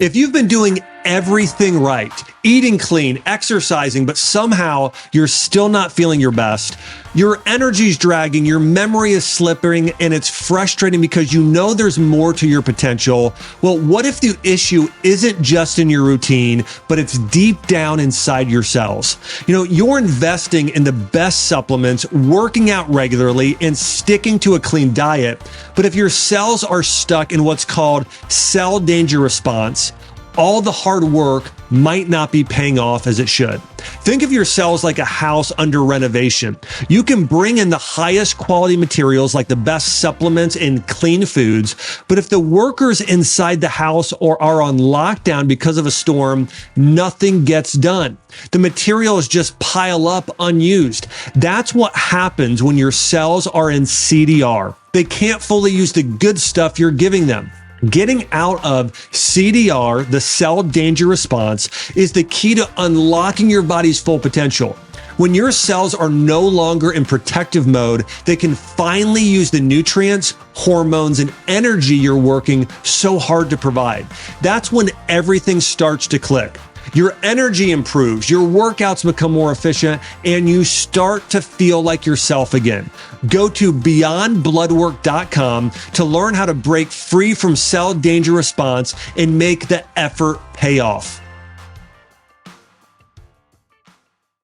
If you've been doing everything right, eating clean, exercising, but somehow you're still not feeling your best, your energy's dragging, your memory is slipping, and it's frustrating because you know there's more to your potential, well, what if the issue isn't just in your routine, but it's deep down inside your cells? You're investing in the best supplements, working out regularly, and sticking to a clean diet, but if your cells are stuck in what's called cell danger response, all the hard work might not be paying off as it should. Think of your cells like a house under renovation. You can bring in the highest quality materials like the best supplements and clean foods, but if the workers inside the house are on lockdown because of a storm, nothing gets done. The materials just pile up unused. That's what happens when your cells are in CDR. They can't fully use the good stuff you're giving them. Getting out of CDR, the cell danger response, is the key to unlocking your body's full potential. When your cells are no longer in protective mode, they can finally use the nutrients, hormones, and energy you're working so hard to provide. That's when everything starts to click. Your energy improves, your workouts become more efficient, and you start to feel like yourself again. Go to beyondbloodwork.com to learn how to break free from cell danger response and make the effort pay off.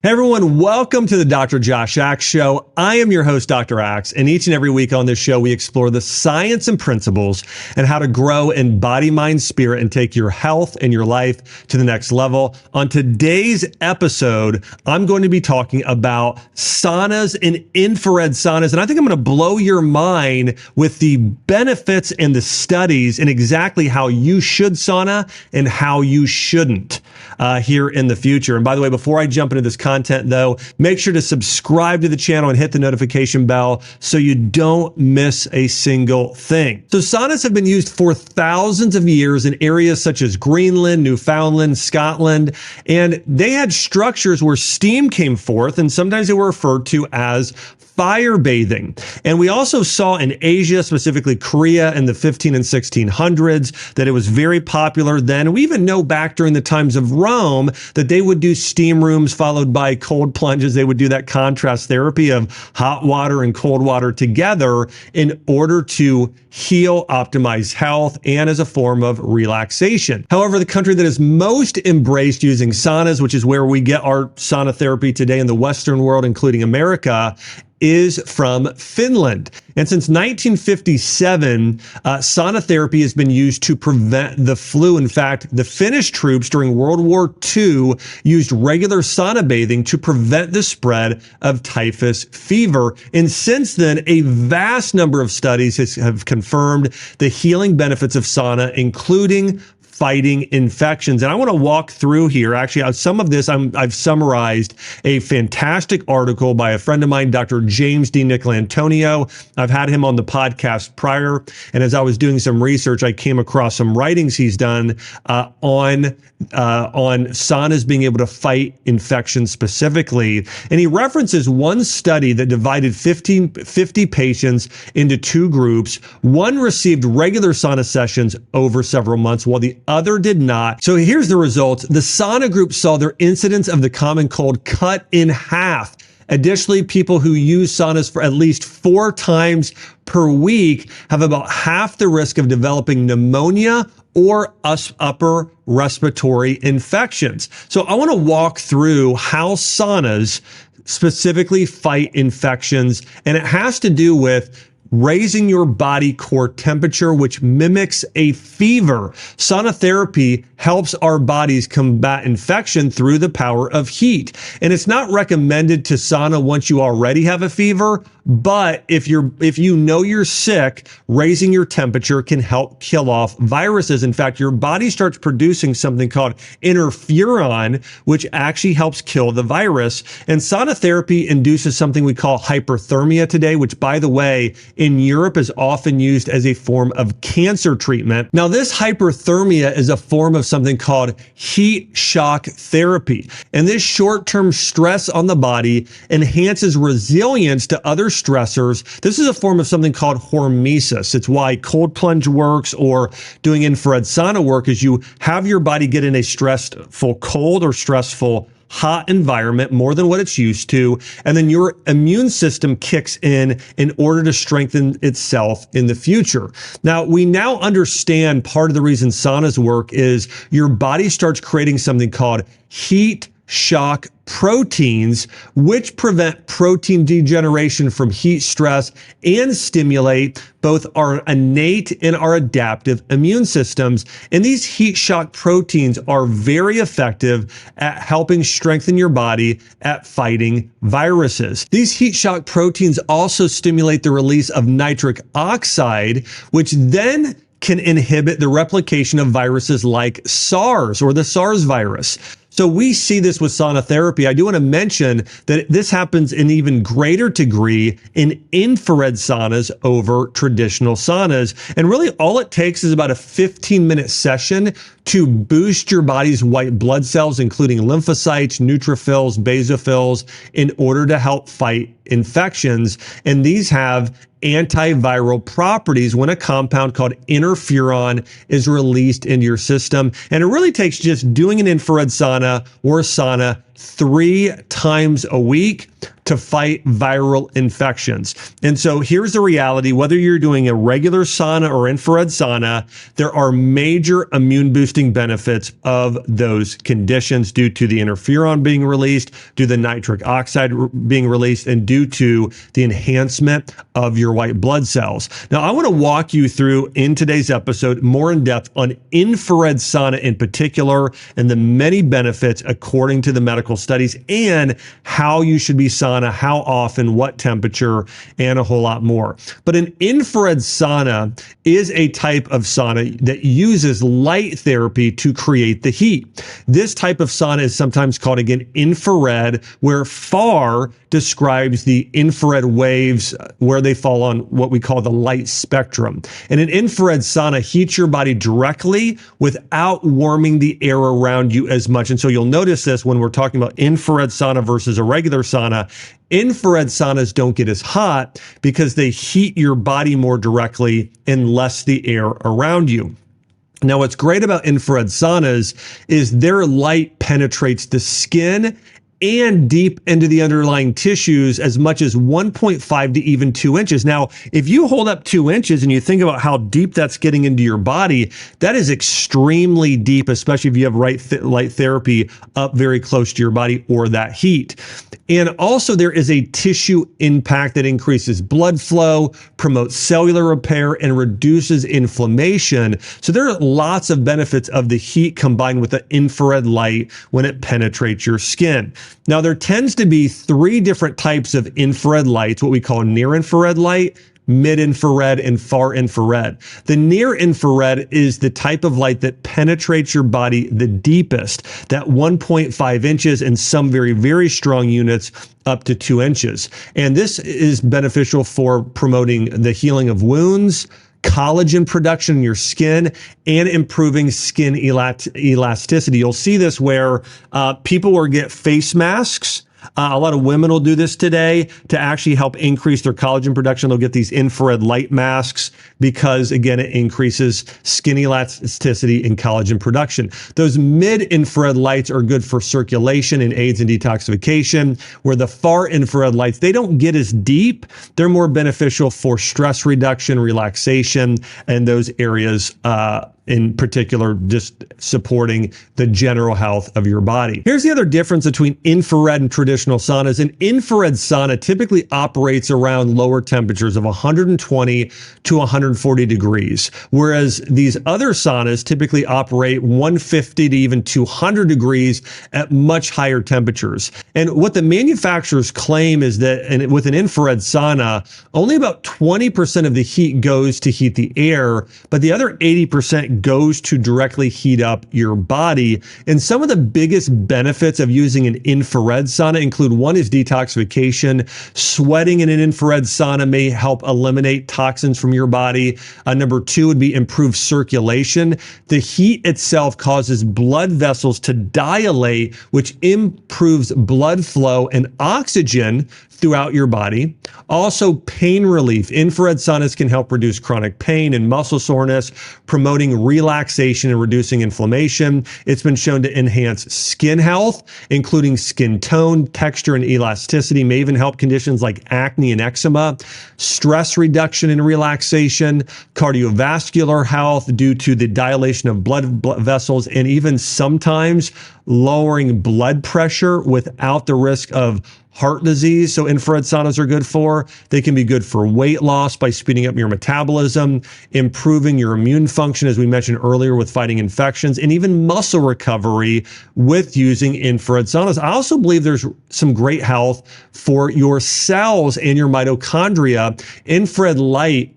Hey everyone, welcome to the Dr. Josh Axe Show. I am your host, Dr. Axe, and each and every week on this show, we explore the science and principles and how to grow in body, mind, spirit, and take your health and your life to the next level. On today's episode, I'm going to be talking about saunas and infrared saunas, and I think I'm going to blow your mind with the benefits and the studies and exactly how you should sauna and how you shouldn't here in the future. And by the way, before I jump into this content though, make sure to subscribe to the channel and hit the notification bell so you don't miss a single thing. So saunas have been used for thousands of years in areas such as Greenland, Newfoundland, Scotland, and they had structures where steam came forth, and sometimes they were referred to as fire bathing. And we also saw in Asia, specifically Korea in the 15 and 1600s, that it was very popular then. We even know back during the times of Rome that they would do steam rooms followed by cold plunges. They would do that contrast therapy of hot water and cold water together in order to heal, optimize health, and as a form of relaxation. However, the country that has most embraced using saunas, which is where we get our sauna therapy today in the Western world, including America, is from Finland. And since 1957, sauna therapy has been used to prevent the flu. In fact, the Finnish troops during World War II used regular sauna bathing to prevent the spread of typhus fever. And since then, a vast number of studies have confirmed the healing benefits of sauna, including fighting infections. And I want to walk through here. Actually, some of this I've summarized a fantastic article by a friend of mine, Dr. James D. Nicolantonio. I've had him on the podcast prior. And as I was doing some research, I came across some writings he's done on saunas being able to fight infections specifically. And he references one study that divided 50 patients into two groups. One received regular sauna sessions over several months, while the other did not. So here's the results. The sauna group saw their incidence of the common cold cut in half. Additionally, people who use saunas for at least 4 times per week have about half the risk of developing pneumonia or upper respiratory infections. So I want to walk through how saunas specifically fight infections, and it has to do with raising your body core temperature, which mimics a fever. Sauna therapy helps our bodies combat infection through the power of heat. And it's not recommended to sauna once you already have a fever, but if you know you're sick, raising your temperature can help kill off viruses. In fact, your body starts producing something called interferon, which actually helps kill the virus. And sauna therapy induces something we call hyperthermia today, which, by the way, in Europe is often used as a form of cancer treatment. Now, this hyperthermia is a form of something called heat shock therapy. And this short-term stress on the body enhances resilience to other stressors. This is a form of something called hormesis. It's why cold plunge works, or doing infrared sauna work, is you have your body get in a stressful cold or stressful hot environment more than what it's used to, and then your immune system kicks in order to strengthen itself in the future. Now, we now understand part of the reason saunas work is your body starts creating something called heat shock proteins, which prevent protein degeneration from heat stress and stimulate both our innate and our adaptive immune systems. And these heat shock proteins are very effective at helping strengthen your body at fighting viruses. These heat shock proteins also stimulate the release of nitric oxide, which then can inhibit the replication of viruses like SARS or the SARS virus. So we see this with sauna therapy. I do want to mention that this happens in even greater degree in infrared saunas over traditional saunas. And really all it takes is about a 15-minute session to boost your body's white blood cells, including lymphocytes, neutrophils, basophils, in order to help fight infections. And these have antiviral properties when a compound called interferon is released into your system. And it really takes just doing an infrared sauna or a sauna 3 times a week to fight viral infections. And so here's the reality: whether you're doing a regular sauna or infrared sauna, there are major immune boosting benefits of those conditions due to the interferon being released, due to the nitric oxide being released, and due to the enhancement of your white blood cells. Now, I want to walk you through in today's episode more in depth on infrared sauna in particular and the many benefits according to the medical studies, and how you should be sauna, how often, what temperature, and a whole lot more. But an infrared sauna is a type of sauna that uses light therapy to create the heat. This type of sauna is sometimes called, again, infrared, where far describes the infrared waves where they fall on what we call the light spectrum. And an infrared sauna heats your body directly without warming the air around you as much. And so you'll notice this when we're talking about infrared sauna versus a regular sauna. Infrared saunas don't get as hot because they heat your body more directly and less the air around you. Now, what's great about infrared saunas is their light penetrates the skin and deep into the underlying tissues as much as 1.5 to even 2 inches. Now, if you hold up 2 inches and you think about how deep that's getting into your body, that is extremely deep, especially if you have light therapy up very close to your body or that heat. And also there is a tissue impact that increases blood flow, promotes cellular repair, and reduces inflammation. So there are lots of benefits of the heat combined with the infrared light when it penetrates your skin. Now, there tends to be 3 different types of infrared lights, what we call near infrared light, mid-infrared, and far infrared. The near infrared is the type of light that penetrates your body the deepest, that 1.5 inches, and some very, very strong units up to 2 inches. And this is beneficial for promoting the healing of wounds, collagen production in your skin, and improving skin elasticity. You'll see this where people will get face masks. A lot of women will do this today to actually help increase their collagen production. They'll get these infrared light masks because, again, it increases skin elasticity and collagen production. Those mid-infrared lights are good for circulation and aids in detoxification, where the far infrared lights, they don't get as deep. They're more beneficial for stress reduction, relaxation, and those areas in particular, just supporting the general health of your body. Here's the other difference between infrared and traditional saunas. An infrared sauna typically operates around lower temperatures of 120 to 140 degrees, whereas these other saunas typically operate 150 to even 200 degrees at much higher temperatures. And what the manufacturers claim is that with an infrared sauna, only about 20% of the heat goes to heat the air, but the other 80% that goes to directly heat up your body. And some of the biggest benefits of using an infrared sauna include: one is detoxification. Sweating in an infrared sauna may help eliminate toxins from your body. Number two would be improved circulation. The heat itself causes blood vessels to dilate, which improves blood flow and oxygen throughout your body. Also, pain relief. Infrared saunas can help reduce chronic pain and muscle soreness, promoting relaxation and reducing inflammation. It's been shown to enhance skin health, including skin tone, texture, and elasticity. May even help conditions like acne and eczema. Stress reduction and relaxation, cardiovascular health due to the dilation of blood vessels, and even sometimes lowering blood pressure without the risk of heart disease. So infrared saunas are good for. They can be good for weight loss by speeding up your metabolism, improving your immune function, as we mentioned earlier, with fighting infections, and even muscle recovery with using infrared saunas. I also believe there's some great health for your cells and your mitochondria. Infrared light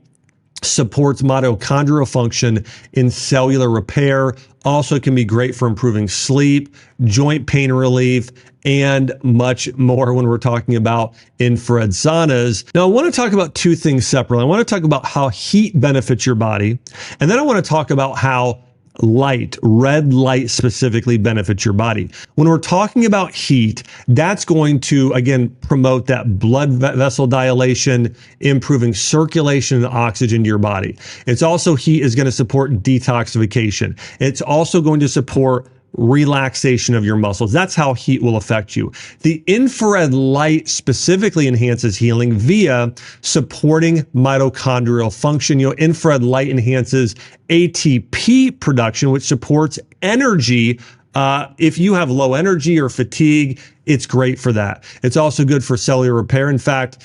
supports mitochondrial function in cellular repair. Also can be great for improving sleep, joint pain relief, and much more when we're talking about infrared saunas. Now, I want to talk about two things separately. I want to talk about how heat benefits your body, and then I want to talk about how red light specifically benefits your body. When we're talking about heat, that's going to, again, promote that blood vessel dilation, improving circulation and oxygen to your body. It's also, heat is going to support detoxification. It's also going to support relaxation of your muscles. That's how heat will affect you. The infrared light specifically enhances healing via supporting mitochondrial function. Infrared light enhances ATP production, which supports energy. If you have low energy or fatigue, it's great for that. It's also good for cellular repair. In fact,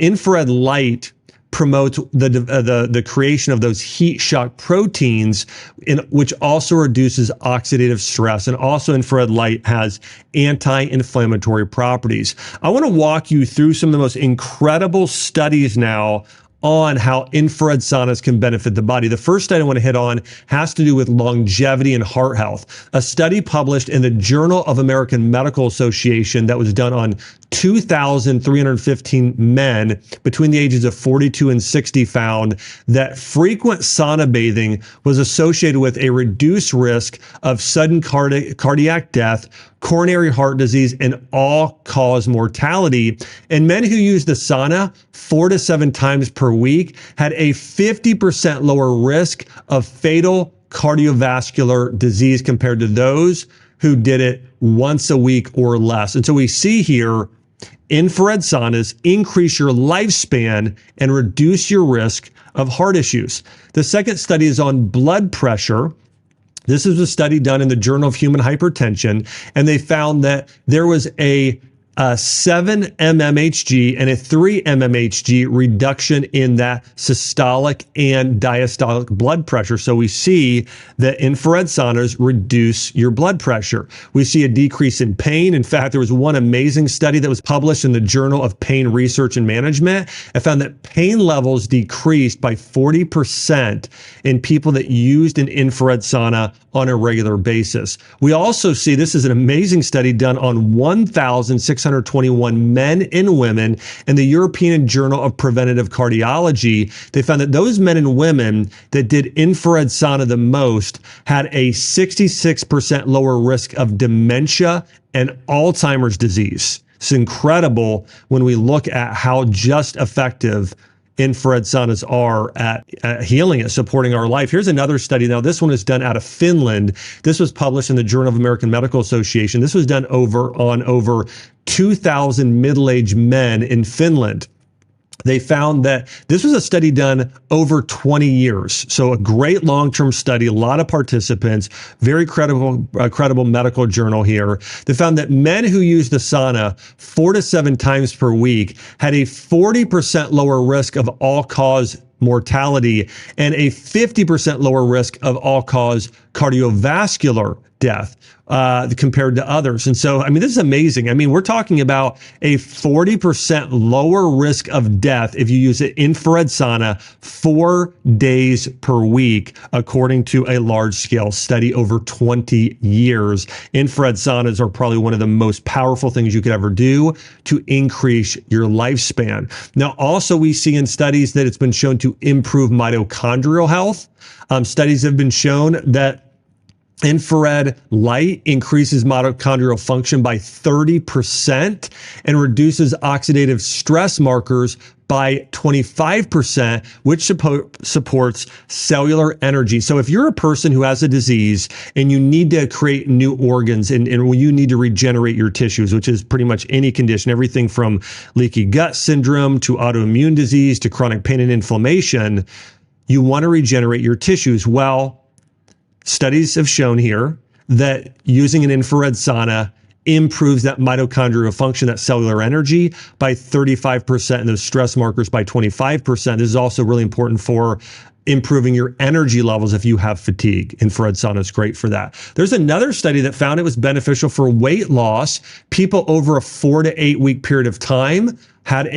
infrared light promotes the creation of those heat shock proteins, which also reduces oxidative stress. And also, infrared light has anti-inflammatory properties. I want to walk you through some of the most incredible studies now on how infrared saunas can benefit the body. The first study I want to hit on has to do with longevity and heart health. A study published in the Journal of American Medical Association that was done on 2,315 men between the ages of 42 and 60 found that frequent sauna bathing was associated with a reduced risk of sudden cardiac death, coronary heart disease, and all-cause mortality. And men who used the sauna 4 to 7 times per week had a 50% lower risk of fatal cardiovascular disease compared to those who did it once a week or less. And so we see here, infrared saunas increase your lifespan and reduce your risk of heart issues. The second study is on blood pressure. This is a study done in the Journal of Human Hypertension, and they found that there was a 7 mmHg and a 3 mmHg reduction in that systolic and diastolic blood pressure. So we see that infrared saunas reduce your blood pressure. We see a decrease in pain. In fact, there was one amazing study that was published in the Journal of Pain Research and Management. It found that pain levels decreased by 40% in people that used an infrared sauna on a regular basis. We also see, this is an amazing study done on 1,621 men and women in the European Journal of Preventive Cardiology. They found that those men and women that did infrared sauna the most had a 66% lower risk of dementia and Alzheimer's disease. It's incredible when we look at how just effective infrared saunas are at healing and supporting our life. Here's another study. Now, this one is done out of Finland. This was published in the Journal of American Medical Association. This was done on over 2,000 middle-aged men in Finland. They found that this was a study done over 20 years. So a great long-term study, a lot of participants, very credible medical journal here. They found that men who used the sauna 4 to 7 times per week had a 40% lower risk of all-cause mortality and a 50% lower risk of all-cause cardiovascular death compared to others. And so, I mean, this is amazing. I mean, we're talking about a 40% lower risk of death if you use an infrared sauna 4 days per week, according to a large-scale study over 20 years. Infrared saunas are probably one of the most powerful things you could ever do to increase your lifespan. Now, also, we see in studies that it's been shown to improve mitochondrial health. Studies have been shown that infrared light increases mitochondrial function by 30% and reduces oxidative stress markers by 25%, which supports cellular energy. So if you're a person who has a disease and you need to create new organs and you need to regenerate your tissues, which is pretty much any condition, everything from leaky gut syndrome to autoimmune disease to chronic pain and inflammation, you want to regenerate your tissues. Well, studies have shown here that using an infrared sauna improves that mitochondrial function, that cellular energy, by 35% and those stress markers by 25%. This is also really important for improving your energy levels if you have fatigue. Infrared sauna is great for that. There's another study that found it was beneficial for weight loss. People over a 4 to 8 week period of time had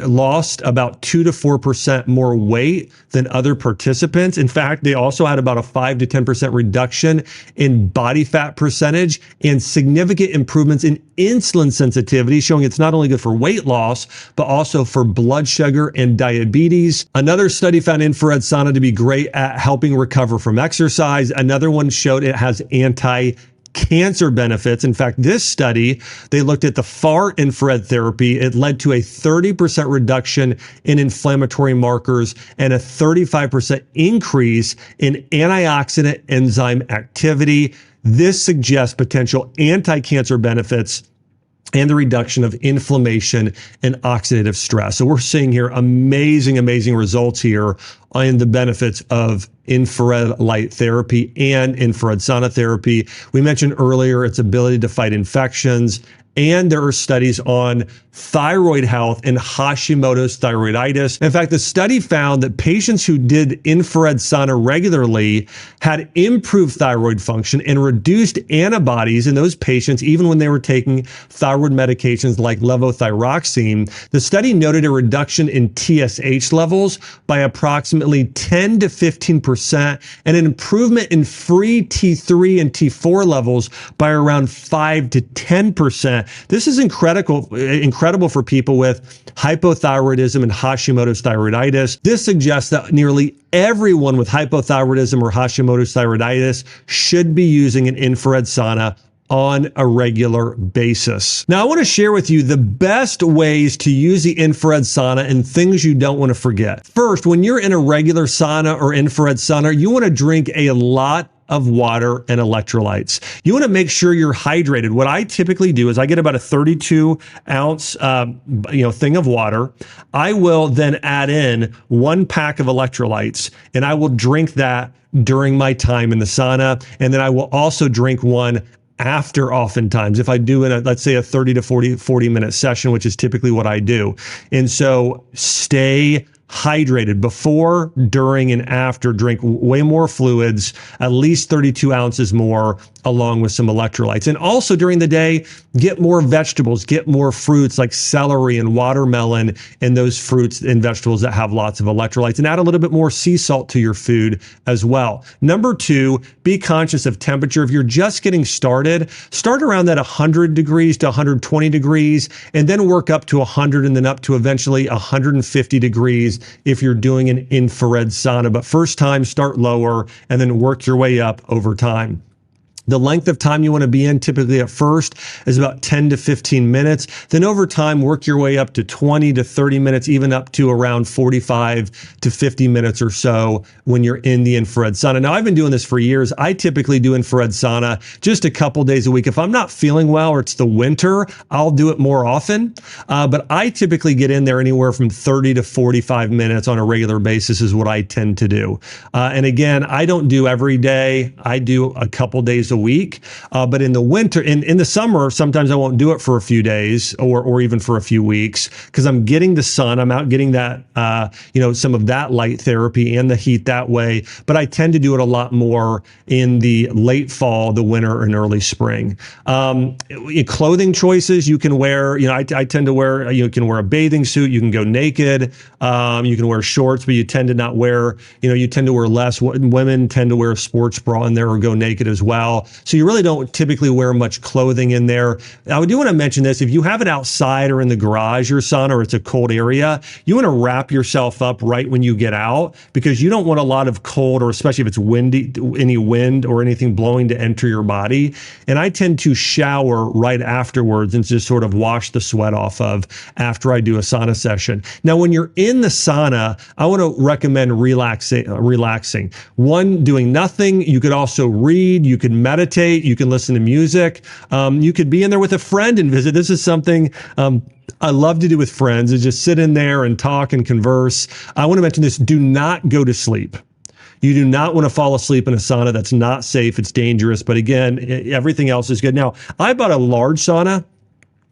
lost about 2 to 4% more weight than other participants. In fact, they also had about a 5 to 10% reduction in body fat percentage and significant improvements in insulin sensitivity, showing it's not only good for weight loss, but also for blood sugar and diabetes. Another study found infrared sauna to be great at helping recover from exercise. Another one showed it has anti-cancer benefits. In fact, this study, they looked at the far infrared therapy. It led to a 30% reduction in inflammatory markers and a 35% increase in antioxidant enzyme activity. This suggests potential anti-cancer benefits and the reduction of inflammation and oxidative stress. So we're seeing here amazing results here on the benefits of infrared light therapy and infrared sauna therapy. We mentioned earlier its ability to fight infections, and there are studies on thyroid health and Hashimoto's thyroiditis. In fact, the study found that patients who did infrared sauna regularly had improved thyroid function and reduced antibodies in those patients, even when they were taking thyroid medications like levothyroxine. The study noted a reduction in TSH levels by approximately 10 to 15% and an improvement in free T3 and T4 levels by around 5 to 10%. This is incredible for people with hypothyroidism and Hashimoto's thyroiditis. This suggests that nearly everyone with hypothyroidism or Hashimoto's thyroiditis should be using an infrared sauna on a regular basis. Now, I want to share with you the best ways to use the infrared sauna and things you don't want to forget. First, when you're in a regular sauna or infrared sauna, you want to drink a lot of water and electrolytes. You want to make sure you're hydrated. What I typically do is I get about a 32 ounce, thing of water. I will then add in 1 pack of electrolytes and I will drink that during my time in the sauna. And then I will also drink one after, oftentimes, if I do let's say a 30 to 40 minute session, which is typically what I do. And so stay hydrated before, during, and after. Drink way more fluids, at least 32 ounces more, along with some electrolytes. And also during the day, get more vegetables, get more fruits like celery and watermelon and those fruits and vegetables that have lots of electrolytes, and add a little bit more sea salt to your food as well. Number 2, be conscious of temperature. If you're just getting started, start around that 100 degrees to 120 degrees, and then work up to 100 and then up to eventually 150 degrees if you're doing an infrared sauna. But first time, start lower and then work your way up over time. The length of time you want to be in typically at first is about 10 to 15 minutes. Then over time, work your way up to 20 to 30 minutes, even up to around 45 to 50 minutes or so when you're in the infrared sauna. Now, I've been doing this for years. I typically do infrared sauna just a couple days a week. If I'm not feeling well or it's the winter, I'll do it more often. But I typically get in there anywhere from 30 to 45 minutes on a regular basis is what I tend to do. And again, I don't do every day. I do a couple days a a week. But in the winter, in the summer, sometimes I won't do it for a few days or even for a few weeks because I'm getting the sun. I'm out getting that, some of that light therapy and the heat that way. But I tend to do it a lot more in the late fall, the winter, and early spring. Clothing choices you can wear. I tend to wear. You can wear a bathing suit. You can go naked. You can wear shorts, but you tend to not wear. You tend to wear less. Women tend to wear a sports bra in there or go naked as well. So you really don't typically wear much clothing in there. I do want to mention this: if you have it outside or in the garage, your sauna, or it's a cold area, you want to wrap yourself up right when you get out because you don't want a lot of cold, or especially if it's windy, any wind or anything blowing to enter your body. And I tend to shower right afterwards and just sort of wash the sweat off of after I do a sauna session. Now, when you're in the sauna, I want to recommend relaxing. One, doing nothing. You could also read. You could meditate. You can listen to music. You could be in there with a friend and visit. This is something I love to do with friends, is just sit in there and talk and converse. I want to mention this. Do not go to sleep. You do not want to fall asleep in a sauna. That's not safe. It's dangerous. But again, everything else is good. Now, I bought a large sauna.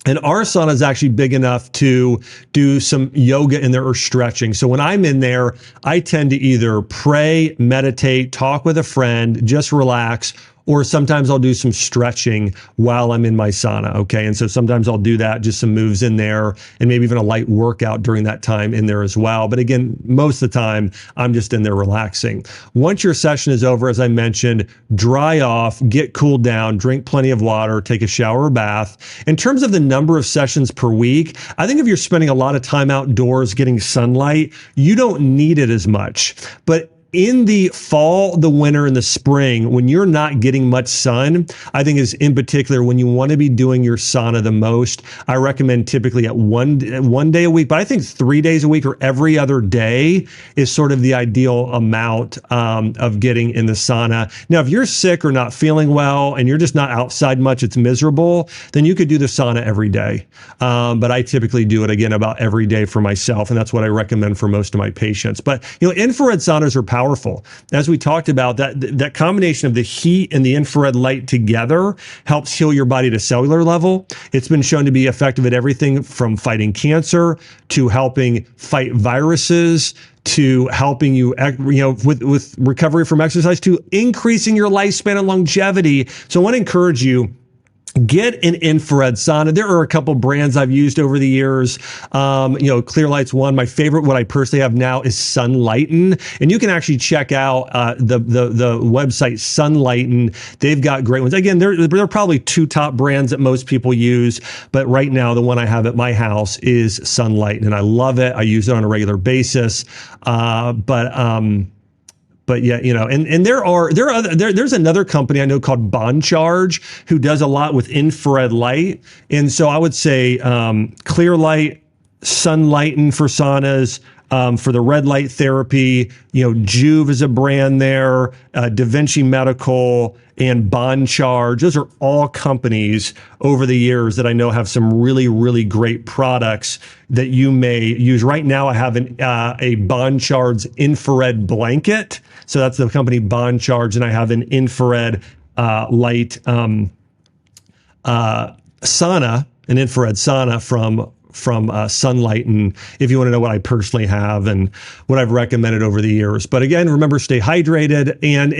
And our sauna is actually big enough to do some yoga in there or stretching. So when I'm in there, I tend to either pray, meditate, talk with a friend, just relax, or sometimes I'll do some stretching while I'm in my sauna, okay? And so sometimes I'll do that, just some moves in there, and maybe even a light workout during that time in there as well. But again, most of the time, I'm just in there relaxing. Once your session is over, as I mentioned, dry off, get cooled down, drink plenty of water, take a shower or bath. In terms of the number of sessions per week, I think if you're spending a lot of time outdoors getting sunlight, you don't need it as much. But in the fall, the winter, and the spring, when you're not getting much sun, I think is in particular when you want to be doing your sauna the most. I recommend typically at one day a week, but I think 3 days a week or every other day is sort of the ideal amount of getting in the sauna. Now, if you're sick or not feeling well and you're just not outside much, it's miserable, then you could do the sauna every day. But I typically do it again about every day for myself, and that's what I recommend for most of my patients. But infrared saunas are powerful. As we talked about, that combination of the heat and the infrared light together helps heal your body to cellular level. It's been shown to be effective at everything from fighting cancer to helping fight viruses to helping you, with recovery from exercise to increasing your lifespan and longevity. So I want to encourage you, get an infrared sauna. There are a couple brands I've used over the years. Clearlight's one. My favorite, what I personally have now, is Sunlighten. And you can actually check out the website Sunlighten. They've got great ones. Again, there are probably two top brands that most people use, but right now the one I have at my house is Sunlighten, and I love it. I use it on a regular basis. But yeah, and there's another company I know called Boncharge who does a lot with infrared light. And so I would say Clearlight, Sunlighten for saunas, for the red light therapy, Juve is a brand there, Da Vinci Medical, and Boncharge. Those are all companies over the years that I know have some really, really great products that you may use. Right now, I have a Boncharge infrared blanket. So that's the company Boncharge, and I have an infrared light sauna, an infrared sauna from Sunlighten, if you want to know what I personally have and what I've recommended over the years. But again, remember, stay hydrated. And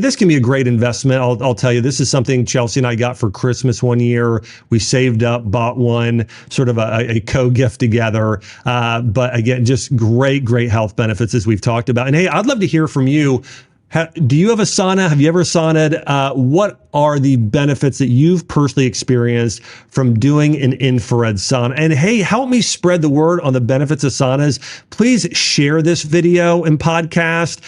this can be a great investment. I'll tell you, this is something Chelsea and I got for Christmas one year. We saved up, bought one, sort of a co-gift together. But again, just great health benefits, as we've talked about. And hey, I'd love to hear from you. Do you have a sauna? Have you ever saunaed? What are the benefits that you've personally experienced from doing an infrared sauna? And hey, help me spread the word on the benefits of saunas. Please share this video and podcast,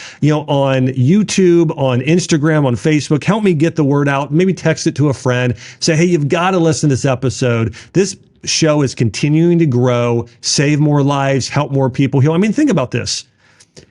on YouTube, on Instagram, on Facebook. Help me get the word out. Maybe text it to a friend. Say, hey, you've got to listen to this episode. This show is continuing to grow, save more lives, help more people heal. I mean, think about this.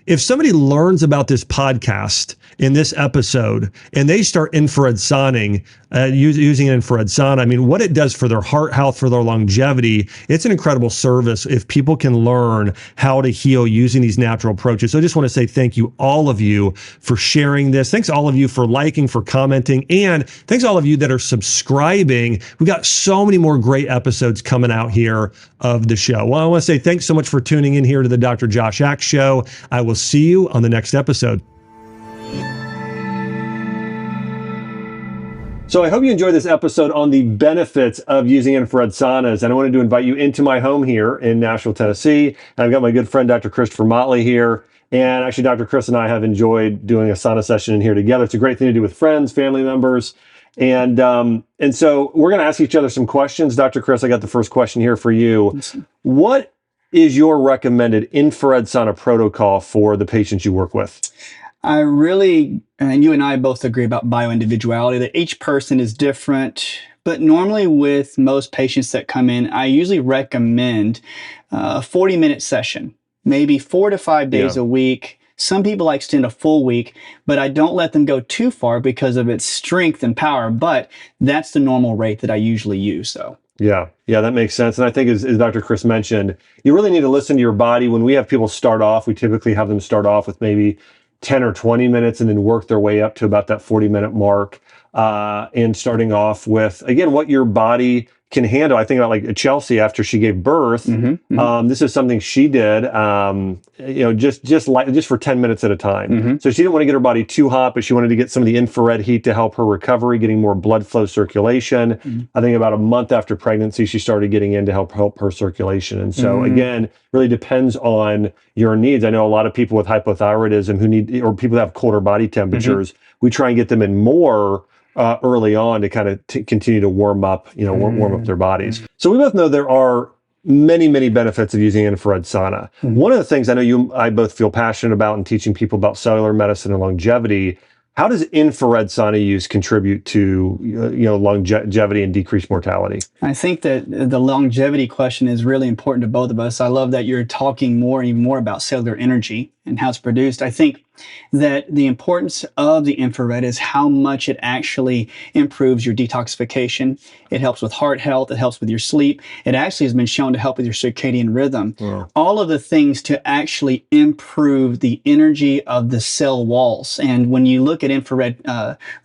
If somebody learns about this podcast in this episode and they start infrared sauning, using an infrared sauna, I mean, what it does for their heart health, for their longevity, it's an incredible service if people can learn how to heal using these natural approaches. So I just want to say thank you, all of you, for sharing this. Thanks all of you for liking, for commenting, and thanks all of you that are subscribing. We got so many more great episodes coming out here of the show. Well, I want to say thanks so much for tuning in here to the Dr. Josh Axe Show. I will see you on the next episode. So I hope you enjoyed this episode on the benefits of using infrared saunas. And I wanted to invite you into my home here in Nashville, Tennessee. And I've got my good friend, Dr. Christopher Motley here. And actually, Dr. Chris and I have enjoyed doing a sauna session in here together. It's a great thing to do with friends, family members. And so we're going to ask each other some questions. Dr. Chris, I got the first question here for you. What is your recommended infrared sauna protocol for the patients you work with? I really, and you and I both agree about bioindividuality, that each person is different. But normally with most patients that come in, I usually recommend a 40-minute session, maybe 4 to 5 days a week. Some people I extend a full week, but I don't let them go too far because of its strength and power. But that's the normal rate that I usually use. So. Yeah, that makes sense. And I think as Dr. Chris mentioned, you really need to listen to your body. When we have people start off, we typically have them start off with maybe 10 or 20 minutes and then work their way up to about that 40-minute mark. And starting off with, again, what your body can handle. I think about like Chelsea after she gave birth. This is something she did, just for 10 minutes at a time. So she didn't want to get her body too hot, but she wanted to get some of the infrared heat to help her recovery, getting more blood flow circulation. I think about a month after pregnancy, she started getting in to help her circulation. And so again, really depends on your needs. I know a lot of people with hypothyroidism or people that have colder body temperatures, we try and get them in more early on to kind of continue to warm up their bodies. So we both know there are many, many benefits of using infrared sauna. One of the things I know I both feel passionate about in teaching people about cellular medicine and longevity. How does infrared sauna use contribute to longevity and decreased mortality? I think that the longevity question is really important to both of us. I love that you're talking even more about cellular energy and how it's produced. I think that the importance of the infrared is how much it actually improves your detoxification. It helps with heart health. It helps with your sleep. It actually has been shown to help with your circadian rhythm. Wow. All of the things to actually improve the energy of the cell walls. And when you look at infrared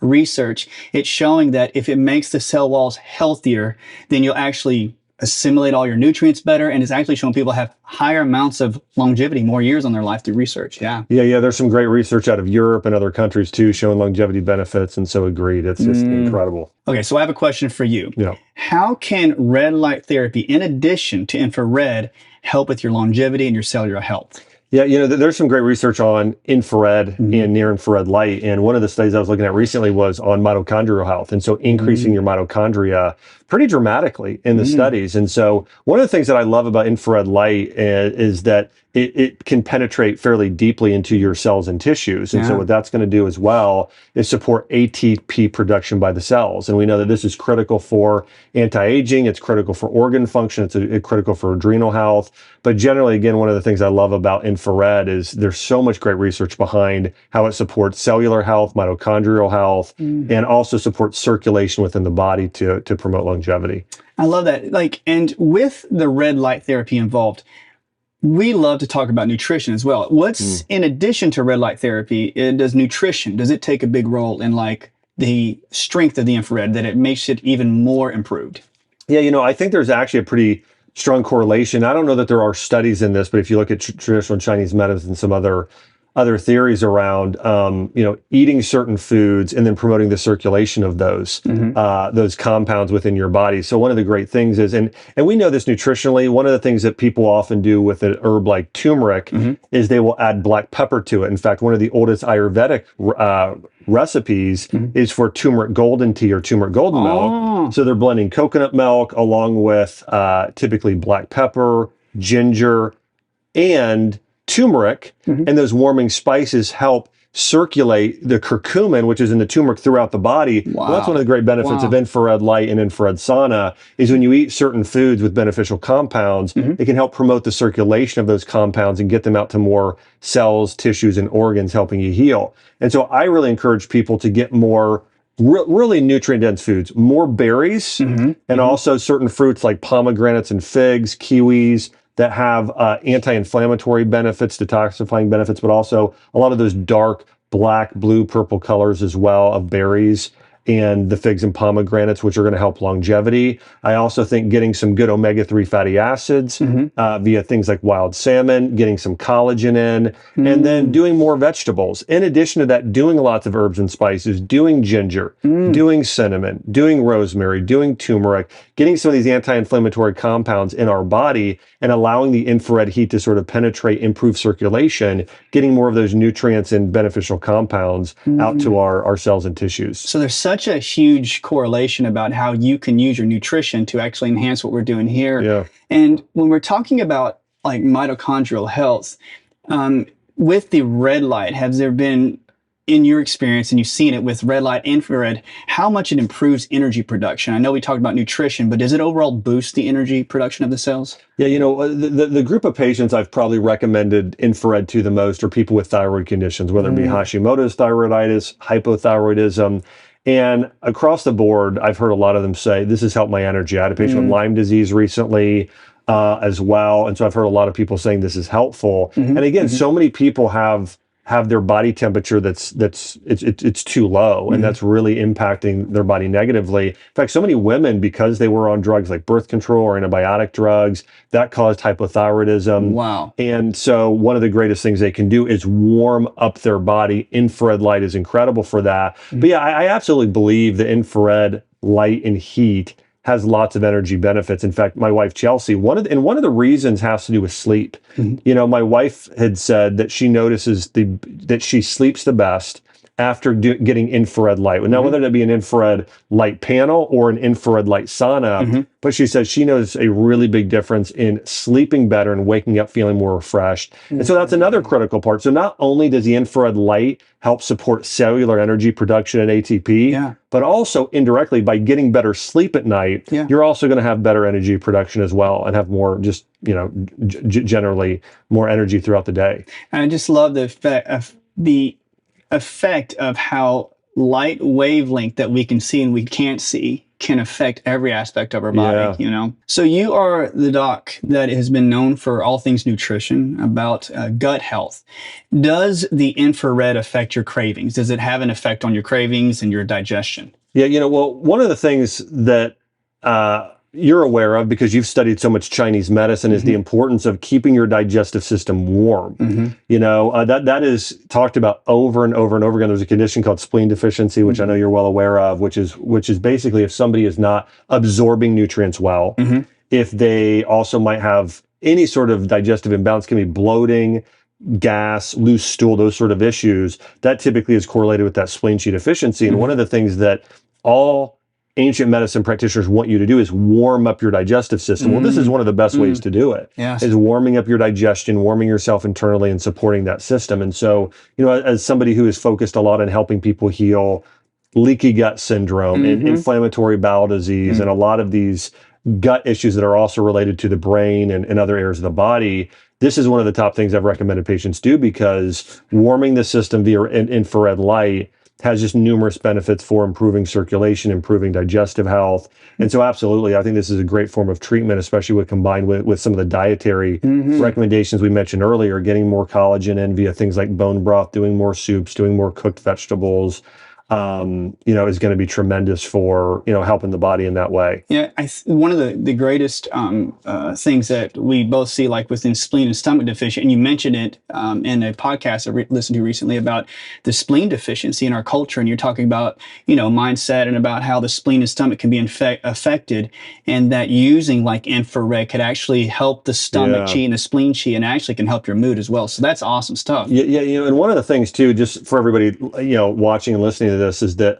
research, it's showing that if it makes the cell walls healthier, then you'll actually assimilate all your nutrients better, and it's actually showing people have higher amounts of longevity, more years on their life through research. Yeah. There's some great research out of Europe and other countries too, showing longevity benefits, and so agreed. It's just incredible. Okay, so I have a question for you. Yeah. How can red light therapy, in addition to infrared, help with your longevity and your cellular health? Yeah, there's some great research on infrared and near infrared light. And one of the studies I was looking at recently was on mitochondrial health. And so increasing your mitochondria pretty dramatically in the studies. And so one of the things that I love about infrared light is that it can penetrate fairly deeply into your cells and tissues. And so what that's going to do as well is support ATP production by the cells. And we know that this is critical for anti-aging. It's critical for organ function. It's critical for adrenal health. But generally, again, one of the things I love about infrared is there's so much great research behind how it supports cellular health, mitochondrial health, and also supports circulation within the body to promote longevity. I love that. And with the red light therapy involved, we love to talk about nutrition as well. What's in addition to red light therapy, does it take a big role in the strength of the infrared, that it makes it even more improved? Yeah, I think there's actually a pretty strong correlation. I don't know that there are studies in this, but if you look at traditional Chinese medicine and some other theories around, eating certain foods and then promoting the circulation of those compounds within your body. So one of the great things is, and we know this nutritionally, one of the things that people often do with an herb like turmeric is they will add black pepper to it. In fact, one of the oldest Ayurvedic recipes is for turmeric golden tea or turmeric golden milk. So they're blending coconut milk along with typically black pepper, ginger, and turmeric, and those warming spices help circulate the curcumin, which is in the turmeric, throughout the body. Wow. Well, that's one of the great benefits of infrared light and infrared sauna is when you eat certain foods with beneficial compounds, it can help promote the circulation of those compounds and get them out to more cells, tissues, and organs, helping you heal. And so I really encourage people to get more really nutrient-dense foods, more berries, and also certain fruits like pomegranates and figs, kiwis, that have anti-inflammatory benefits, detoxifying benefits, but also a lot of those dark black, blue, purple colors as well of berries, and the figs and pomegranates, which are going to help longevity. I also think getting some good omega-3 fatty acids via things like wild salmon, getting some collagen in, and then doing more vegetables. In addition to that, doing lots of herbs and spices, doing ginger, doing cinnamon, doing rosemary, doing turmeric, getting some of these anti-inflammatory compounds in our body and allowing the infrared heat to sort of penetrate, improve circulation, getting more of those nutrients and beneficial compounds out to our cells and tissues. So there's such a huge correlation about how you can use your nutrition to actually enhance what we're doing here. Yeah. And when we're talking about like mitochondrial health, with the red light, has there been, in your experience, and you've seen it with red light, infrared, how much it improves energy production? I know we talked about nutrition, but does it overall boost the energy production of the cells? Yeah, you know, the group of patients I've probably recommended infrared to the most are people with thyroid conditions, whether it be Hashimoto's thyroiditis, hypothyroidism. And across the board, I've heard a lot of them say, this has helped my energy. I had a patient with Lyme disease recently as well. And so I've heard a lot of people saying this is helpful. And again, so many people have their body temperature that's too low, and that's really impacting their body negatively. In fact, so many women, because they were on drugs like birth control or antibiotic drugs, that caused hypothyroidism. Wow. And so one of the greatest things they can do is warm up their body. Infrared light is incredible for that. But yeah, I absolutely believe the infrared light and heat has lots of energy benefits. In fact, my wife, Chelsea, one of the reasons has to do with sleep. You know, my wife had said that she notices that she sleeps the best after getting infrared light. Now, whether that be an infrared light panel or an infrared light sauna, but she says she knows a really big difference in sleeping better and waking up feeling more refreshed. And so that's another critical part. So not only does the infrared light help support cellular energy production and ATP, but also indirectly by getting better sleep at night, you're also going to have better energy production as well and have more, just, you know, generally more energy throughout the day. And I just love the effect of how light wavelength that we can see and we can't see can affect every aspect of our body, you know? So you are the doc that has been known for all things nutrition, about gut health. Does the infrared affect your cravings? Does it have an effect on your cravings and your digestion? Yeah, you know, well, one of the things that you're aware of, because you've studied so much Chinese medicine, is the importance of keeping your digestive system warm. You know, that is talked about over and over and over again. There's a condition called spleen deficiency, which I know you're well aware of, which is basically if somebody is not absorbing nutrients well, if they also might have any sort of digestive imbalance, can be bloating, gas, loose stool, those sort of issues, that typically is correlated with that spleen Qi deficiency. And one of the things that all ancient medicine practitioners want you to do is warm up your digestive system. Well, this is one of the best ways to do it, is warming up your digestion, warming yourself internally and supporting that system. And so, you know, as somebody who is focused a lot on helping people heal leaky gut syndrome and inflammatory bowel disease and a lot of these gut issues that are also related to the brain and other areas of the body, this is one of the top things I've recommended patients do, because warming the system via infrared light has just numerous benefits for improving circulation, improving digestive health. And so absolutely, I think this is a great form of treatment, especially when combined with some of the dietary recommendations we mentioned earlier, getting more collagen in via things like bone broth, doing more soups, doing more cooked vegetables, you know, is going to be tremendous for, you know, helping the body in that way. Yeah, one of the greatest things that we both see, like within spleen and stomach deficiency, and you mentioned it in a podcast I listened to recently about the spleen deficiency in our culture, and you're talking about, you know, mindset and about how the spleen and stomach can be affected, and that using like infrared could actually help the stomach Qi and the spleen Qi, and actually can help your mood as well. So that's awesome stuff. Yeah, you know, and one of the things too, just for everybody, you know, watching and listening to this is that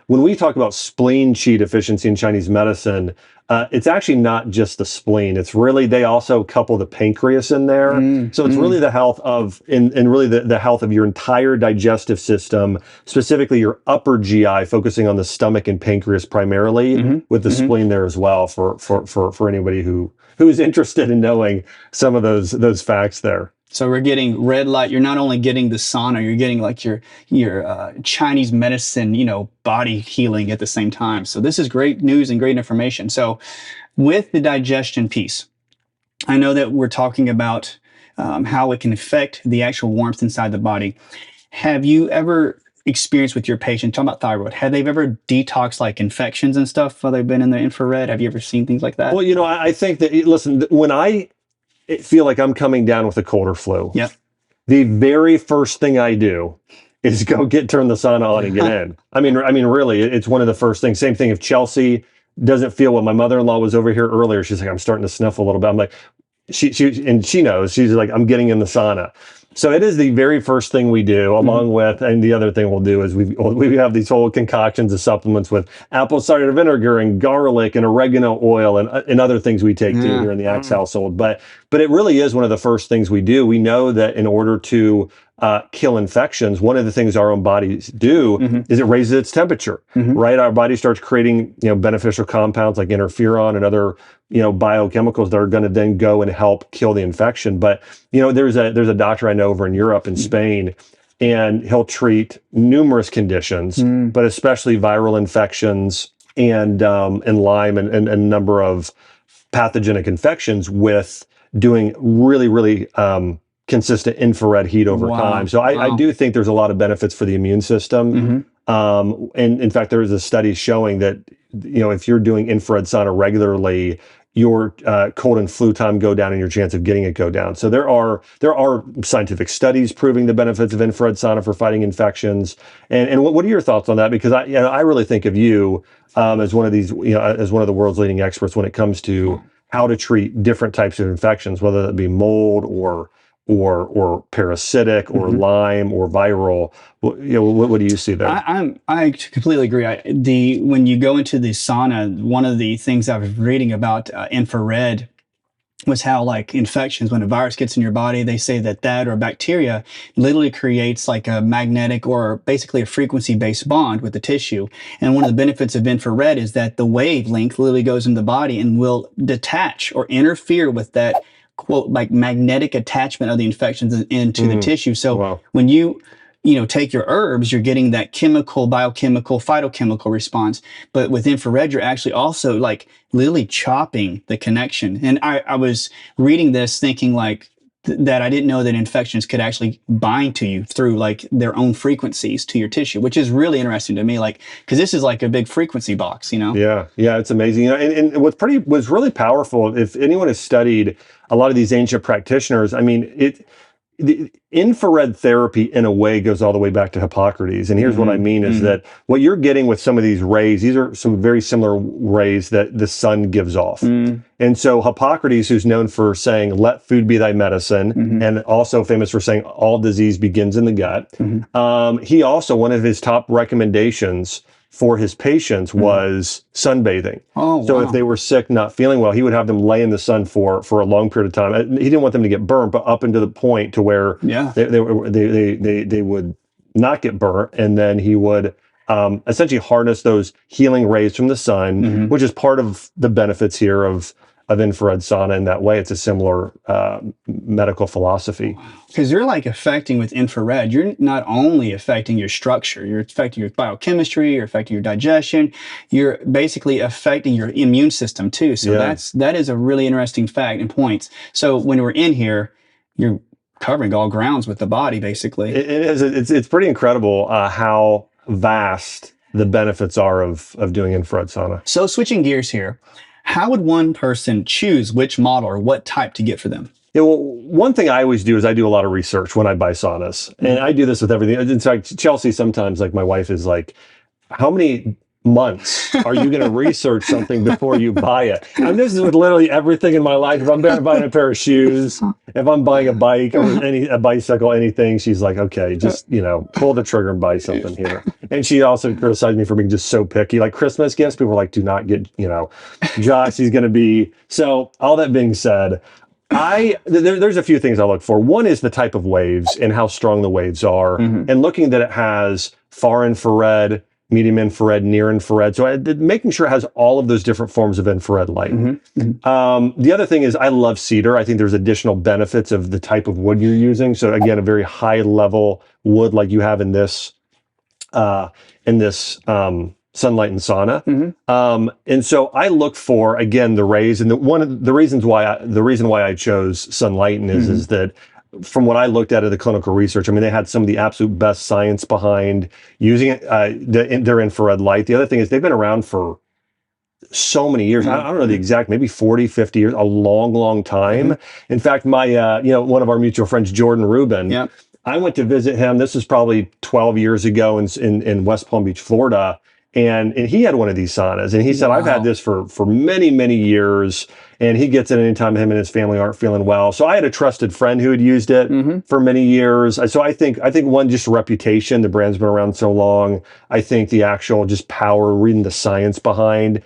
when we talk about spleen qi deficiency in Chinese medicine, it's actually not just the spleen. It's really, they also couple the pancreas in there. So it's really the health of, and really the health of your entire digestive system, specifically your upper GI, focusing on the stomach and pancreas primarily, with the spleen there as well for anybody who is interested in knowing some of those facts there. So we're getting red light. You're not only getting the sauna, you're getting like your Chinese medicine, body healing at the same time. So this is great news and great information. So with the digestion piece, I know that we're talking about how it can affect the actual warmth inside the body. Have you ever experienced with your patient, talking about thyroid, have they ever detoxed like infections and stuff while they've been in the infrared? Have you ever seen things like that? Well, I think that, listen, when I feel like I'm coming down with a cold or flu, Yep. the very first thing I do is go turn the sauna on and get in. I mean, really, it's one of the first things. Same thing if Chelsea doesn't feel well. My mother-in-law was over here earlier. She's like, I'm starting to sniffle a little bit. I'm like, she knows. She's like, I'm getting in the sauna. So it is the very first thing we do, along with, and the other thing we'll do is we have these whole concoctions of supplements with apple cider vinegar and garlic and oregano oil and other things we take too here in the Axe household. But it really is one of the first things we do. We know that in order to kill infections, one of the things our own bodies do is it raises its temperature, right? Our body starts creating, beneficial compounds like interferon and other, biochemicals that are going to then go and help kill the infection. But, there's a doctor I know over in Europe in Spain, and he'll treat numerous conditions, but especially viral infections and Lyme and a number of pathogenic infections with doing really, really, consistent infrared heat over time. So I do think there's a lot of benefits for the immune system. And in fact, there is a study showing that, if you're doing infrared sauna regularly, your cold and flu time go down and your chance of getting it go down. So there are scientific studies proving the benefits of infrared sauna for fighting infections. And what are your thoughts on that? Because I really think of you as one of these, as one of the world's leading experts when it comes to how to treat different types of infections, whether that be mold or parasitic or Lyme or viral. What do you see there? I completely agree. When you go into the sauna, one of the things I was reading about infrared was how like infections, when a virus gets in your body, they say that or bacteria literally creates like a magnetic or basically a frequency-based bond with the tissue. And one of the benefits of infrared is that the wavelength literally goes in the body and will detach or interfere with that quote like magnetic attachment of the infections into the tissue. So when you take your herbs, you're getting that chemical, biochemical, phytochemical response. But with infrared, you're actually also like literally chopping the connection. And I was reading this thinking like that I didn't know that infections could actually bind to you through like their own frequencies to your tissue, which is really interesting to me. Like, because this is like a big frequency box, Yeah, it's amazing. And what's really powerful, if anyone has studied a lot of these ancient practitioners, the infrared therapy in a way goes all the way back to Hippocrates. And here's what I mean is that what you're getting with some of these rays, these are some very similar rays that the sun gives off. And so Hippocrates, who's known for saying, let food be thy medicine, and also famous for saying all disease begins in the gut. He also, one of his top recommendations for his patients was sunbathing. So if they were sick, not feeling well, he would have them lay in the sun for a long period of time. He didn't want them to get burnt, but up into the point to where they would not get burnt, and then he would essentially harness those healing rays from the sun, which is part of the benefits here of infrared sauna. In that way, it's a similar medical philosophy. Because you're like affecting with infrared, you're not only affecting your structure, you're affecting your biochemistry, you're affecting your digestion, you're basically affecting your immune system too. So that is a really interesting fact and points. So when we're in here, you're covering all grounds with the body, basically. It is. It's pretty incredible how vast the benefits are of doing infrared sauna. So switching gears here, how would one person choose which model or what type to get for them? Yeah, well, one thing I always do is I do a lot of research when I buy saunas. And I do this with everything. In fact, Chelsea, sometimes, like my wife is like, how many months are you going to research something before you buy it? And this is with literally everything in my life. If I'm buying a pair of shoes, if I'm buying a bike or a bicycle, anything, she's like, okay, just, pull the trigger and buy something here. And she also criticized me for being just so picky. Like Christmas gifts, people were like, do not get, Josh, he's going to be. So all that being said, there's a few things I look for. One is the type of waves and how strong the waves are, and looking that it has far infrared, medium infrared, near infrared. So making sure it has all of those different forms of infrared light. The other thing is I love cedar. I think there's additional benefits of the type of wood you're using. So again, a very high level wood like you have in this sunlight and sauna. And so I look for, again, the rays, and the reason why I chose Sunlight is that from what I looked at the clinical research, I mean, they had some of the absolute best science behind using it, their infrared light. The other thing is they've been around for so many years. I don't know the exact, maybe 40, 50 years, a long, long time. In fact, my, one of our mutual friends, Jordan Rubin, I went to visit him. This was probably 12 years ago in West Palm Beach, Florida. And he had one of these saunas, and he said, I've had this for many, many years, and he gets it anytime him and his family aren't feeling well. So I had a trusted friend who had used it for many years. So I think one, just reputation, the brand's been around so long. I think the actual just power, reading the science behind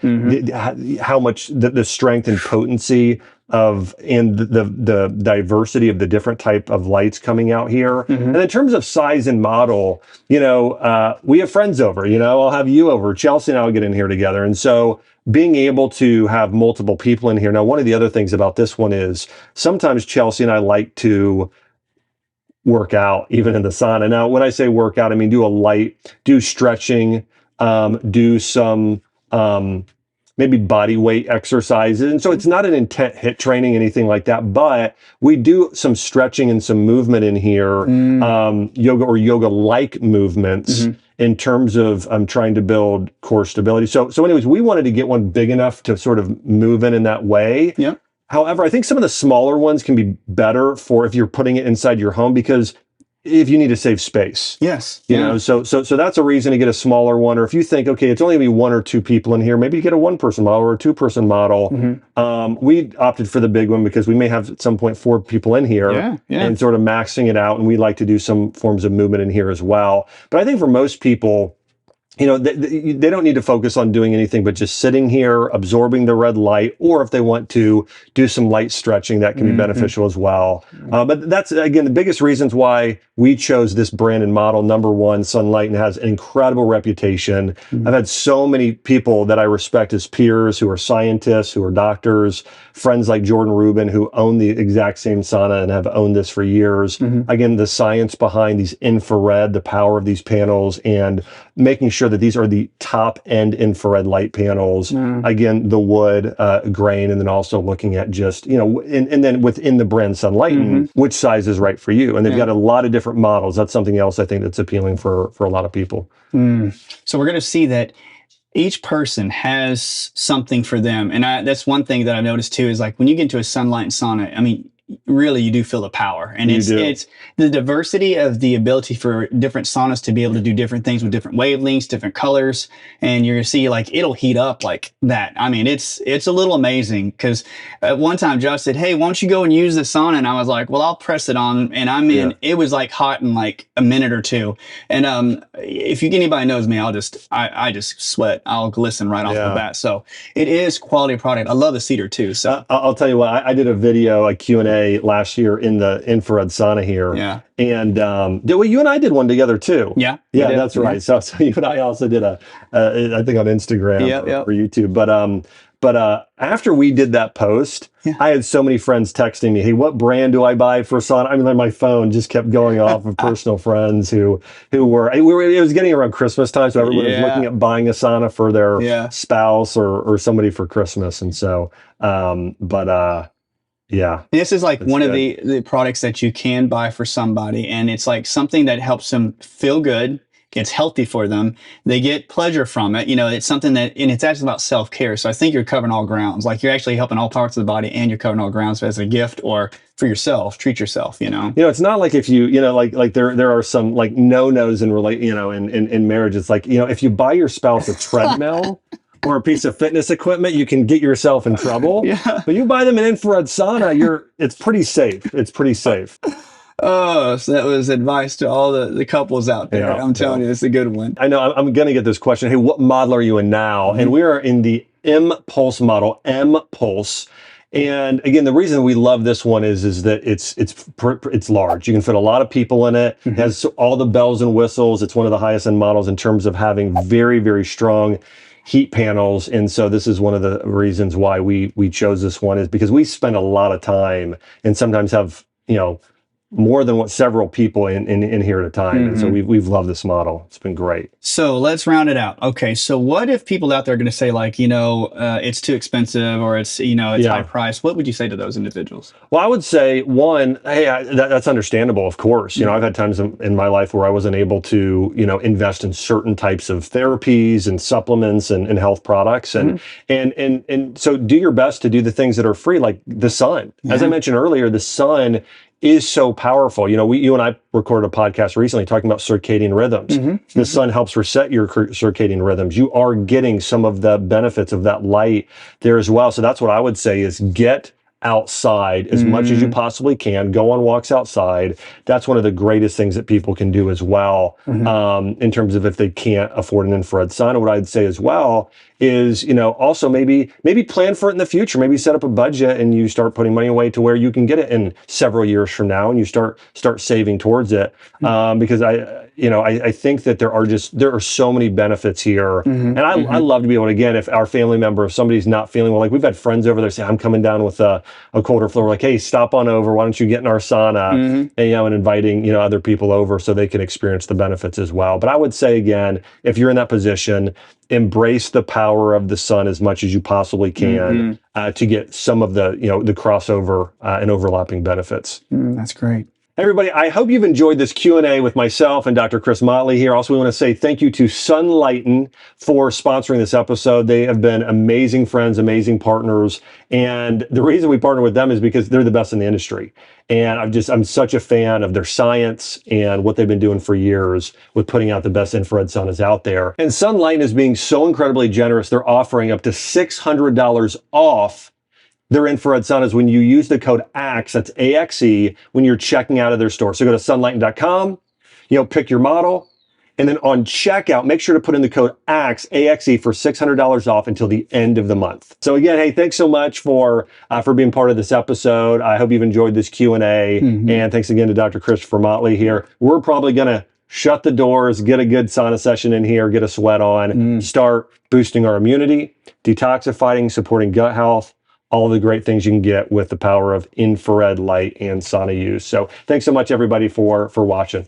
how much the strength and potency and the diversity of the different type of lights coming out here. And in terms of size and model, we have friends over, I'll have you over, Chelsea and I will get in here together. And so being able to have multiple people in here. Now, one of the other things about this one is sometimes Chelsea and I like to work out even in the sauna. Now, when I say work out, I mean, do stretching, do some, maybe body weight exercises. And so it's not an intense HIIT training, anything like that, but we do some stretching and some movement in here, yoga or yoga-like movements in terms of trying to build core stability. So anyways, we wanted to get one big enough to sort of move in that way. However, I think some of the smaller ones can be better for if you're putting it inside your home, because if you need to save space. So that's a reason to get a smaller one. Or if you think, okay, it's only gonna be one or two people in here, maybe you get a 1-person model or a 2-person model. We opted for the big one because we may have at some point 4 people in here and sort of maxing it out. And we like to do some forms of movement in here as well. But I think for most people, they don't need to focus on doing anything but just sitting here, absorbing the red light, or if they want to do some light stretching, that can be beneficial as well. But that's, again, the biggest reasons why we chose this brand and model. Number one, Sunlight, and has an incredible reputation. I've had so many people that I respect as peers who are scientists, who are doctors, friends like Jordan Rubin, who own the exact same sauna and have owned this for years. Again, the science behind these infrared, the power of these panels, and making sure that these are the top end infrared light panels. Again, the wood grain, and then also looking at just, and then within the brand Sunlight, which size is right for you. And they've got a lot of different models. That's something else I think that's appealing for a lot of people. So we're going to see that each person has something for them. And that's one thing that I noticed too, is like when you get into a Sunlight and sauna, I mean, really you do feel the power, and it's the diversity of the ability for different saunas to be able to do different things with different wavelengths, different colors, and you're gonna see like it'll heat up like that. I mean, it's a little amazing, because at one time Josh said, hey, why don't you go and use the sauna? And I was like, well, I'll press it on, and I'm in. It was like hot in like a minute or two. And if anybody knows me, I just sweat, I'll glisten right off the bat. So it is quality product. I love the cedar too. So I'll tell you what, I did a video, a Q&A last year in the infrared sauna here. And you and I did one together too. That's right. So you and I also did I think on Instagram or YouTube. But after we did that post, I had so many friends texting me, hey, what brand do I buy for sauna? I mean, my phone just kept going off of personal friends who were, it was getting around Christmas time. So everyone was looking at buying a sauna for their spouse or somebody for Christmas. And so, this is like one of the products that you can buy for somebody, and it's like something that helps them feel good. it's healthy for them. They get pleasure from it. It's something that, and it's actually about self-care. So I think you're covering all grounds. Like you're actually helping all parts of the body and you're covering all grounds as a gift or for yourself. Treat yourself, It's not like if you, like there are some like no-nos in marriage. It's like, if you buy your spouse a treadmill or a piece of fitness equipment, you can get yourself in trouble. Yeah. But you buy them an infrared sauna, it's pretty safe. It's pretty safe. Oh, so that was advice to all the couples out there. Yeah, I'm telling you, it's a good one. I know I'm going to get this question. Hey, what model are you in now? And we are in the M-Pulse model, M-Pulse. And again, the reason we love this one is that it's large. You can fit a lot of people in it. It has all the bells and whistles. It's one of the highest end models in terms of having very, very strong heat panels. And so this is one of the reasons why we chose this one, is because we spend a lot of time and sometimes have, more than what several people in here at a time. And so we've loved this model. It's been great. So let's round it out. Okay. So what if people out there are going to say like, it's too expensive or it's high price? What would you say to those individuals? Well, I would say one, hey, that's understandable, of course. I've had times in my life where I wasn't able to, invest in certain types of therapies and supplements and health products. And so do your best to do the things that are free, like the sun. As I mentioned earlier, the sun is so powerful. You and I recorded a podcast recently talking about circadian rhythms. The sun helps reset your circadian rhythms. You are getting some of the benefits of that light there as well. So that's what I would say is get outside as much as you possibly can. Go on walks outside. That's one of the greatest things that people can do as well. In terms of if they can't afford an infrared sauna, what I'd say as well is, also maybe plan for it in the future. Maybe set up a budget and you start putting money away to where you can get it in several years from now and you start saving towards it. Because I think that there are so many benefits here. And I love to be able to, again, if our family member, if somebody's not feeling well, like we've had friends over there say, I'm coming down with a colder flu. We're like, hey, stop on over. Why don't you get in our sauna? And inviting, other people over so they can experience the benefits as well. But I would say, again, if you're in that position, embrace the power of the sun as much as you possibly can to get some of the, the crossover and overlapping benefits. That's great. Everybody, I hope you've enjoyed this Q&A with myself and Dr. Chris Motley here. Also, we want to say thank you to Sunlighten for sponsoring this episode. They have been amazing friends, amazing partners. And the reason we partner with them is because they're the best in the industry. And I'm such a fan of their science and what they've been doing for years with putting out the best infrared saunas out there. And Sunlighten is being so incredibly generous. They're offering up to $600 off their infrared saunas when you use the code AXE, that's AXE, when you're checking out of their store. So go to sunlighten.com, pick your model, and then on checkout, make sure to put in the code AXE, AXE for $600 off until the end of the month. So again, hey, thanks so much for being part of this episode. I hope you've enjoyed this Q&A. And thanks again to Dr. Christopher Motley here. We're probably going to shut the doors, get a good sauna session in here, get a sweat on, start boosting our immunity, detoxifying, supporting gut health, all the great things you can get with the power of infrared light and sauna use. So thanks so much, everybody, for watching.